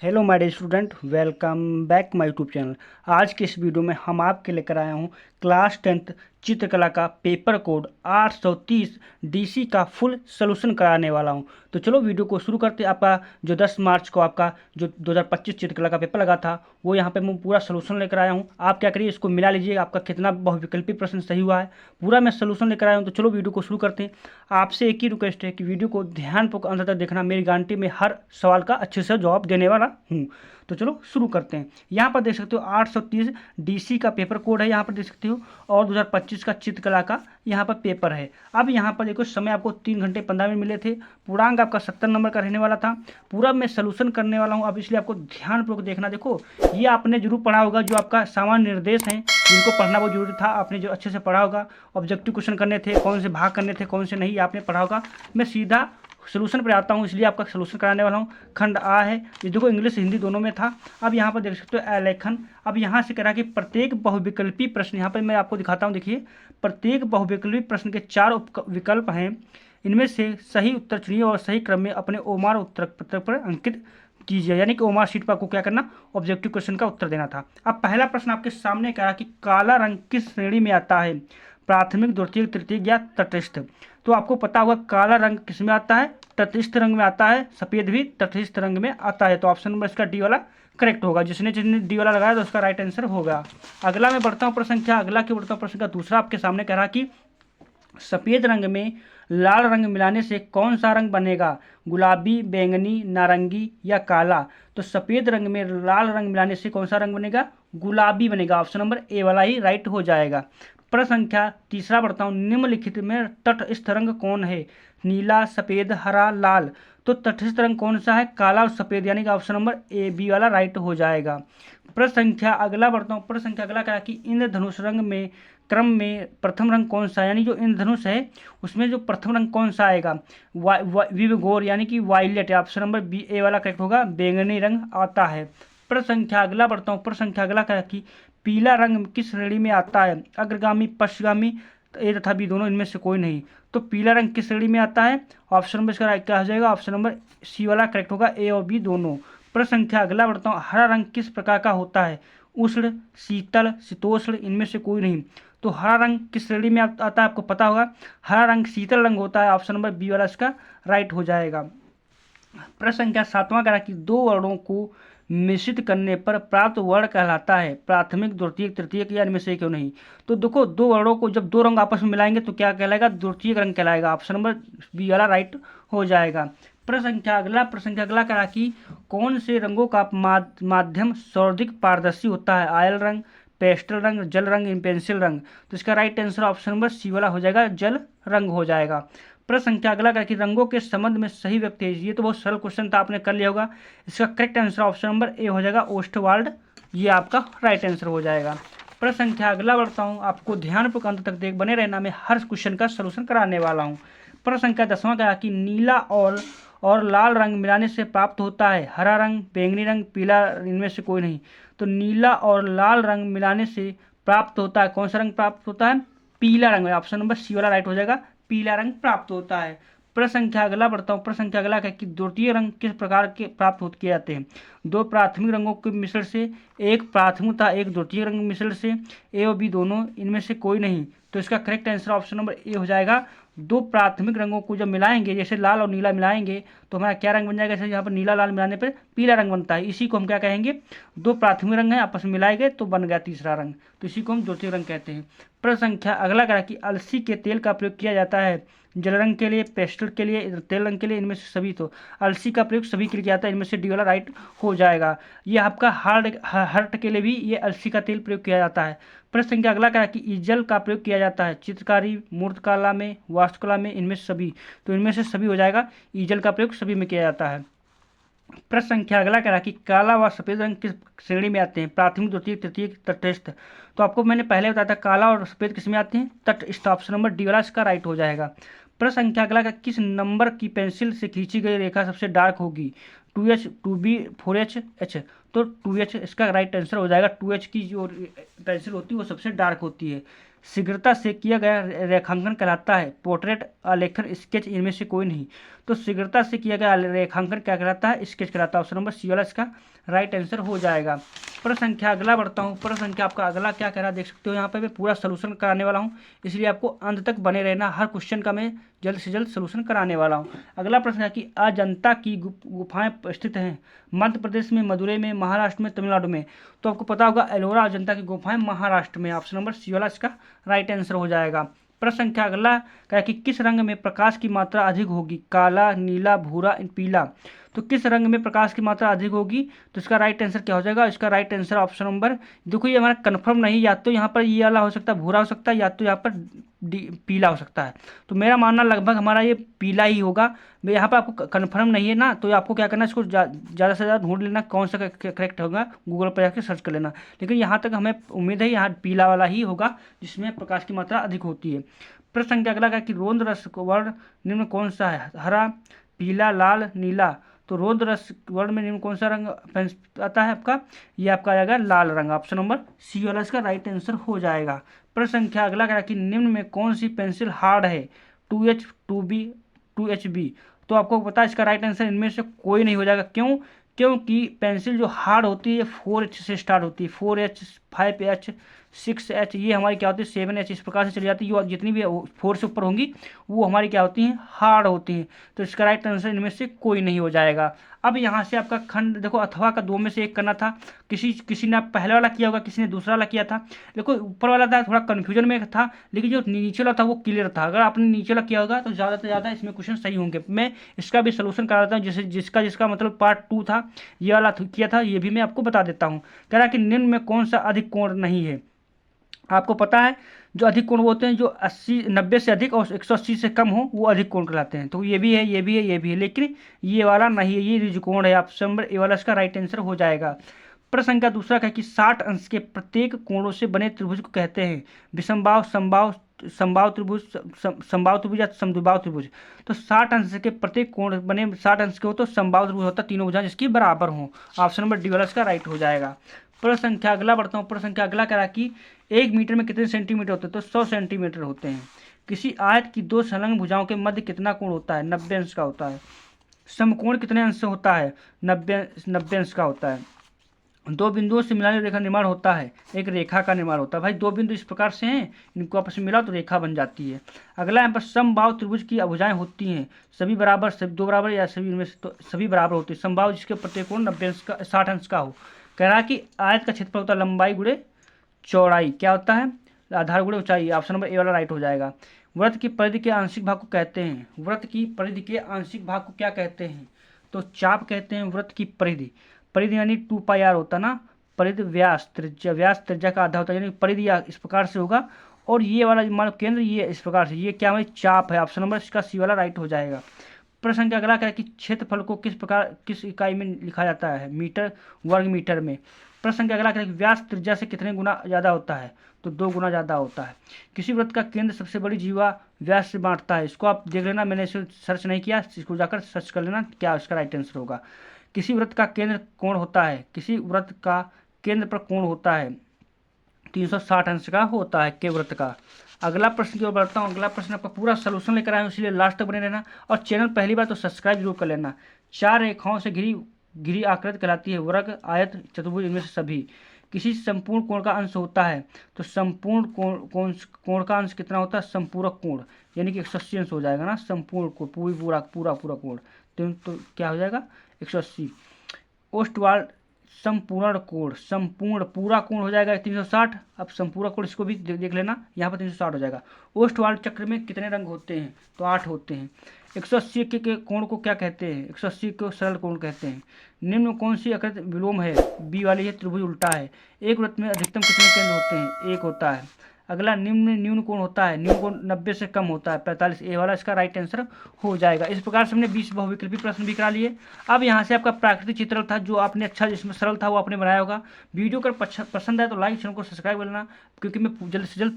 Hello my dear student, welcome back my YouTube channel. आज के इस वीडियो में हम आपके लेकर आया हूँ क्लास 10th चित्रकला का पेपर कोड 830 डीसी का फुल सोल्यूशन कराने वाला हूँ। तो चलो वीडियो को शुरू करते हैं। आपका जो 10 मार्च को आपका जो 2025 चित्रकला का पेपर लगा था वो यहाँ पे मैं पूरा सोल्यूशन लेकर आया हूँ। आप क्या करिए, इसको मिला लीजिए, आपका कितना बहुविकल्पी प्रश्न सही हुआ है पूरा मैं सोल्यूशन लेकर आया हूँ। तो चलो वीडियो को शुरू करते हैं। आपसे एक ही रिक्वेस्ट है कि वीडियो को ध्यानपूर्वक अंत तक देखना। मेरी गारंटी में हर सवाल का अच्छे से जवाब देने वाला हूँ। तो चलो शुरू करते हैं। यहाँ पर देख सकते हो 830 डीसी का पेपर कोड है, यहाँ पर देख सकते हो, और 2025 का चित्रकला का यहाँ पर पेपर है। अब यहाँ पर देखो समय आपको 3 घंटे 15 मिनट मिले थे। पूर्णांक आपका 70 नंबर का रहने वाला था। पूरा मैं सोल्यूशन करने वाला हूँ। अब इसलिए आपको ध्यानपूर्वक देखना। देखो ये आपने जरूर पढ़ा होगा, जो आपका सामान्य निर्देश है जिनको पढ़ना बहुत जरूरी था, आपने जो अच्छे से पढ़ा होगा। ऑब्जेक्टिव क्वेश्चन करने थे, कौन से भाग करने थे, कौन से नहीं, आपने पढ़ा होगा। मैं सीधा सोल्यूशन पर आता हूँ, इसलिए आपका सोल्यूशन कराने वाला हूँ। खंड आ है, ये देखो इंग्लिश हिंदी दोनों में था। अब यहाँ पर देख सकते हो आलेखन। अब यहाँ से कह रहा कि प्रत्येक बहुविकल्पी प्रश्न, यहाँ पर मैं आपको दिखाता हूँ। देखिए प्रत्येक बहुविकल्पी प्रश्न के 4 विकल्प हैं। इनमें से सही उत्तर चुनिए और सही क्रम में अपने ओमार उत्तर पत्र पर अंकित कीजिए। यानी कि ओमार शीट पर आपको क्या करना, ऑब्जेक्टिव क्वेश्चन का उत्तर देना था। अब पहला प्रश्न आपके सामने कह रहा कि काला रंग किस श्रेणी में आता है, प्राथमिक, द्वितीय, तृतीय या तटस्थ। तो आपको पता होगा काला रंग किस में आता है, तटस्थ रंग में आता है। सफेद भी तटस्थ रंग में आता है। तो ऑप्शन नंबर इसका डी वाला करेक्ट होगा। जिसने डी वाला लगाया तो उसका राइट आंसर होगा। अगला मैं बढ़ता हूँ प्रश्न संख्या, अगला की बढ़ता हूँ प्रश्न का दूसरा आपके सामने कह रहा कि सफेद रंग में लाल रंग मिलाने से कौन सा रंग बनेगा, गुलाबी, बैंगनी, नारंगी या काला। तो सफेद रंग में लाल रंग मिलाने से कौन सा रंग बनेगा, गुलाबी बनेगा। ऑप्शन नंबर ए वाला ही राइट हो जाएगा। प्रश्न संख्या तीसरा बढ़ता हूँ, निम्नलिखित में तटस्थ रंग कौन है, नीला, सफेद, हरा, लाल। तो तटस्थ रंग कौन सा है, काला और सफेद, यानी कि ऑप्शन नंबर ए बी वाला राइट हो जाएगा। प्रश्न संख्या अगला बढ़ता हूँ। प्रश्न संख्या अगला क्या कि इंद्रधनुष रंग में क्रम में प्रथम रंग कौन सा है, यानी जो इंद्रधनुष है उसमें जो प्रथम रंग कौन सा आएगा, विवगोर यानी कि वायलेट। ऑप्शन नंबर बी ए वाला करेक्ट होगा, बैंगनी रंग आता है। प्रश्न संख्या अगला बढ़ता हूँ। प्रश्न संख्या अगला क्या कि पीला रंग किस श्रेणी में आता है, अग्रगामी, पश्चगामी, ए तथा बी दोनों, इनमें से कोई नहीं। तो पीला रंग किस श्रेणी में आता है, ऑप्शन नंबर इसका क्या हो जाएगा, ऑप्शन नंबर सी वाला करेक्ट होगा, ए और बी दोनों। प्रश्न संख्या अगला बढ़ता हूँ, हरा रंग किस प्रकार का होता है, उष्ण, शीतल, शीतोष्ण, इनमें से कोई नहीं। तो हरा रंग किस श्रेणी में आता है, आपको पता होगा, हरा रंग शीतल रंग होता है। ऑप्शन नंबर बी वाला इसका राइट हो जाएगा। प्रश्न संख्या सातवां कह कि दो वर्णों को मिश्रित करने पर प्राप्त वर्ण कहलाता है, प्राथमिक, द्वितीय, तृतीय या इनमें से क्यों नहीं। तो देखो दो वर्णों को जब दो रंग आपस में मिलाएंगे तो क्या कहलाएगा, द्वितीय रंग कहलाएगा। ऑप्शन नंबर बी वाला राइट हो जाएगा। प्रश्न संख्या अगला कह कि कौन से रंगों का माध्यम सर्वाधिक पारदर्शी होता है, आयल रंग, पेस्टल रंग, जल रंग, पेंसिल रंग। तो इसका right answer option number C वाला हो जाएगा, जल रंग हो जाएगा। प्रश्न संख्या अगला क्या कि रंगों के संबंध में सही व्यक्ति है। ये तो बहुत सरल क्वेश्चन था, आपने कर लिया होगा। इसका correct answer option number A हो जाएगा, ओस्टवाल्ड। ये आपका राइट आंसर हो जाएगा। प्रश्न संख्या अगला बढ़ता हूँ। आपको ध्यानपूर्वक अंत तक देख बने रहना, मैं हर क्वेश्चन का सोल्यूशन कराने वाला हूँ। प्रश्न संख्या 10वां क्या कि नीला और लाल रंग मिलाने से प्राप्त होता है हरा रंग, बैंगनी रंग, पीला, इनमें से कोई नहीं। तो नीला और लाल रंग मिलाने से प्राप्त होता है, कौन सा रंग प्राप्त होता है, पीला रंग। ऑप्शन नंबर सी वाला राइट हो जाएगा, पीला रंग प्राप्त होता है। प्रश्न संख्या अगला बढ़ता हूँ। प्रश्न संख्या अगला है कि द्वितीय रंग किस प्रकार के प्राप्त होते किए जाते हैं, दो प्राथमिक रंगों के मिश्रण से, एक प्राथमिक तथा एक द्वितीय रंग मिश्रण से, ए और बी दोनों, इनमें से कोई नहीं। तो इसका correct answer option number A हो जाएगा, दो प्राथमिक रंगों को जब मिलाएंगे, जैसे लाल और नीला मिलाएंगे तो हमारा क्या रंग बन जाएगा, जैसे यहाँ पर नीला लाल मिलाने पर पीला रंग बनता है। इसी को हम क्या कहेंगे, दो प्राथमिक रंग हैं आपस में मिलाए गए तो बन गया तीसरा रंग, तो इसी को हम द्वितीय रंग कहते हैं। प्रश्न संख्या अगला करा कि अलसी के तेल का प्रयोग किया जाता है जल रंग के लिए, पेस्टल के लिए, तेल रंग के लिए, इनमें से सभी। तो अलसी का प्रयोग सभी के लिए किया जाता है, इनमें से डी वाला राइट हो जाएगा। ये आपका हार्ट के लिए भी ये अलसी का तेल प्रयोग किया जाता है। प्रश्न संख्या अगला क्या है कि ईजल का प्रयोग किया जाता है चित्रकारी, मूर्तिकला में, वास्तुकला में, इनमें से सभी। तो इनमें से सभी हो जाएगा, ईजल का प्रयोग सभी में किया जाता है। प्रश्न संख्या अगला कह रहा कि काला व सफेद रंग किस श्रेणी में आते हैं, प्राथमिक, द्वितीय, तृतीय, तटस्थ। तो आपको मैंने पहले बताया था काला और सफेद किस में आते हैं, तटस्थ। ऑप्शन नंबर डी वाला इसका राइट हो जाएगा। प्रश्न संख्या अगला का किस नंबर की पेंसिल से खींची गई रेखा सबसे डार्क होगी, 2H, 2B, 4H, H। तो 2H इसका राइट आंसर हो जाएगा। 2H की जो पेंसिल होती है वो सबसे डार्क होती है। शीघ्रता से किया गया रेखांकन कहलाता है पोर्ट्रेट, आलेखन, स्केच, इनमें से कोई नहीं। तो शीघ्रता से किया गया रेखांकन क्या कहलाता है? स्केच कहलाता है। ऑप्शन नंबर सी वाला इसका राइट आंसर हो जाएगा। प्रश्न संख्या अगला बढ़ता हूँ। प्रश्न संख्या आपका अगला क्या कह रहा है देख सकते हो यहाँ पे मैं पूरा सोल्यूशन कराने वाला हूँ, इसलिए आपको अंत तक बने रहना। हर क्वेश्चन का मैं जल्द से जल्द सोल्यूशन कराने वाला हूँ। अगला प्रश्न है कि अजंता की गुफाएं स्थित हैं मध्य प्रदेश में, मदुरई में, महाराष्ट्र में, तमिलनाडु में। तो आपको पता होगा एलोरा अजंता की गुफाएं महाराष्ट्र में। ऑप्शन नंबर सी वाला इसका राइट आंसर हो जाएगा। प्रश्न संख्या अगला क्या है कि किस रंग में प्रकाश की मात्रा अधिक होगी? काला, नीला, भूरा, पीला। तो किस रंग में प्रकाश की मात्रा अधिक होगी? तो इसका राइट आंसर क्या हो जाएगा? इसका राइट आंसर ऑप्शन नंबर, देखो ये हमारा कंफर्म नहीं, या तो यहाँ पर ये वाला हो सकता है भूरा हो सकता है, या तो यहाँ पर पीला हो सकता है। तो मेरा मानना लगभग हमारा ये पीला ही होगा। यहाँ पर आपको कंफर्म नहीं है ना, तो आपको क्या करना है, इसको ज़्यादा से ज़्यादा ढूंढ लेना कौन सा करेक्ट होगा, गूगल पर जाकर सर्च कर लेना। लेकिन यहाँ तक हमें उम्मीद है यहाँ पीला वाला ही होगा जिसमें प्रकाश की मात्रा अधिक होती है। प्रश्न संख्या अगला है कि रोंद रस वर्ण निम्न कौन सा है? हरा, पीला, लाल, नीला। तो रोंद रस वर्ण में निम्न कौन सा रंग आता है आपका? ये आपका आएगा लाल रंग। ऑप्शन नंबर सी वाला इसका राइट आंसर हो जाएगा। प्रश्न संख्या अगला क्या है कि निम्न में कौन सी पेंसिल हार्ड है? 2H, 2B, 2HB। तो आपको पता है इसका राइट आंसर इनमें से कोई नहीं हो जाएगा। क्यों? क्योंकि पेंसिल जो हार्ड होती है 4H से स्टार्ट होती है। 4H, 5H, 6H, ये हमारी क्या होती है 7H, इस प्रकार से चली जाती है। जो जितनी भी 4 से ऊपर होंगी वो हमारी क्या होती हैं? हार्ड होती हैं। तो इसका राइट आंसर इनमें से कोई नहीं हो जाएगा। अब यहाँ से आपका खंड देखो, अथवा का 2 में से एक करना था। किसी ने पहले वाला किया होगा, किसी ने दूसरा वाला किया था। देखो ऊपर वाला था थोड़ा कन्फ्यूजन में था, लेकिन जो नीचे वाला था वो क्लियर था। अगर आपने नीचे वाला किया होगा तो ज़्यादा से ज़्यादा इसमें क्वेश्चन सही होंगे। मैं इसका भी सोल्यूशन करा देता हूँ, जैसे जिसका मतलब पार्ट 2 था, ये वाला किया था, ये भी मैं आपको बता देता हूँ। कह रहा है कि निम्न में कौन सा अधिक कोण नहीं है? आपको पता है जो अधिक कोण होते हैं जो 90 से अधिक और 180 से कम हो वो अधिक कोण कहलाते हैं। तो ये भी है, ये भी है, ये भी है, लेकिन ये वाला नहीं है, ये ऋजुकोण है। ऑप्शन नंबर ए वाला इसका राइट आंसर हो जाएगा। प्रश्न संख्या दूसरा का कि 60 अंश के प्रत्येक कोणों से बने त्रिभुज को कहते हैं विषमबाहु, समबाहु त्रिभुज, समबाहु त्रिभुज या समद्विबाहु त्रिभुज। तो 60 अंश के प्रत्येक कोण बने 60 अंश के हो तो समबाहु त्रिभुज होता है, तीनों भुजाएं जिसकी बराबर हो। ऑप्शन नंबर डी वाला इसका राइट हो जाएगा। प्रश्न संख्या अगला बढ़ता हूँ। प्रश्न संख्या अगला करा कि 1 मीटर में कितने सेंटीमीटर होते हैं? तो 100 सेंटीमीटर होते हैं। किसी आयत की 2 संलग्न भुजाओं के मध्य कितना कोण होता है? 90 अंश का होता है। समकोण कितने अंश से होता है? 90 अंश का होता है। 2 बिंदुओं से मिलाने रेखा निर्माण होता है, एक रेखा का निर्माण होता है। भाई 2 बिंदु इस प्रकार से हैं, इनको आपस में मिला तो रेखा बन जाती है। अगला यहाँ पर समबाहु त्रिभुज की भुजाएं होती हैं सभी बराबर, सभी 2 बराबर या सभी इनमें से तो सभी बराबर होती है। समबाहु जिसके प्रत्येक कोण 90 अंश का 60 अंश का हो। कह रहा है कि आयत का क्षेत्रफल होता है लंबाई गुणे चौड़ाई, क्या होता है? आधार गुणे ऊंचाई। ऑप्शन नंबर ए वाला राइट हो जाएगा। वृत्त की परिधि के आंशिक भाग को कहते हैं, वृत्त की परिधि के आंशिक भाग को क्या कहते हैं? तो चाप कहते हैं वृत्त की परिधि। परिधि यानी 2πr होता ना, परिधि व्यास त्रिज्या का आधा होता है, यानी परिधि इस प्रकार से होगा। और ये वाला मान केंद्र ये इस प्रकार से, ये क्या हमारी चाप है। ऑप्शन नंबर इसका सी वाला राइट हो जाएगा। प्रश्न का अगला क्या है कि क्षेत्रफल को किस इकाई में लिखा जाता है? मीटर, वर्ग मीटर में। प्रश्न का अगला क्या है कि व्यास त्रिज्या से कितने गुना ज़्यादा होता है? तो 2 गुना ज़्यादा होता है। किसी वृत्त का केंद्र सबसे बड़ी जीवा व्यास से बांटता है। इसको आप देख लेना, मैंने इसे सर्च नहीं किया, इसको जाकर सर्च कर लेना क्या इसका राइट आंसर होगा। किसी वृत्त का केंद्र कोण होता है, किसी वृत्त का केंद्र पर कोण होता है 360 अंश का होता है के वृत्त का। अगला प्रश्न की ओर बढ़ता हूँ। अगला प्रश्न आपका पूरा सोल्यूशन लेकर आया हूँ, इसलिए लास्ट तक बने रहना। और चैनल पहली बार तो सब्सक्राइब जरूर कर लेना। 4 रेखाओं से घिरी आकृति कहलाती है वर्ग, आयत, चतुर्भुज, इनमें से सभी। किसी संपूर्ण कोण का अंश होता है, तो संपूर्ण कोण का अंश कितना होता है? संपूरक कोण, यानी कि 180 अंश हो जाएगा ना। संपूर्ण कोण पूरा कोण तो क्या हो जाएगा? 180। ओष्ठवाल संपूर्ण कोण, संपूर्ण पूरा कोण हो जाएगा 360। अब संपूरक कोण इसको भी देख लेना, यहाँ पर 360 हो जाएगा। ओष्ठवाल चक्र में कितने रंग होते हैं? तो 8 होते हैं। 180 के कोण को क्या कहते हैं? 180 को सरल कोण कहते हैं। निम्न में कौन सी आकृति विलोम है? बी वाली है, त्रिभुज उल्टा है। एक वृत्त में अधिकतम कितने केंद्र होते हैं? 1 होता है। अगला निम्न में न्यून कोण होता है, न्यून कोण 90 से कम होता है, 45। ए वाला इसका राइट आंसर हो जाएगा। इस प्रकार से हमने 20 बहुविकल्पी प्रश्न भी करा लिए। अब यहाँ से आपका प्राकृतिक चित्र था जो आपने अच्छा, जिसमें सरल था वो आपने बनाया होगा। वीडियो अगर पसंद आए तो लाइक, चैनल को सब्सक्राइब कर लेना, क्योंकि मैं जल्द से जल्द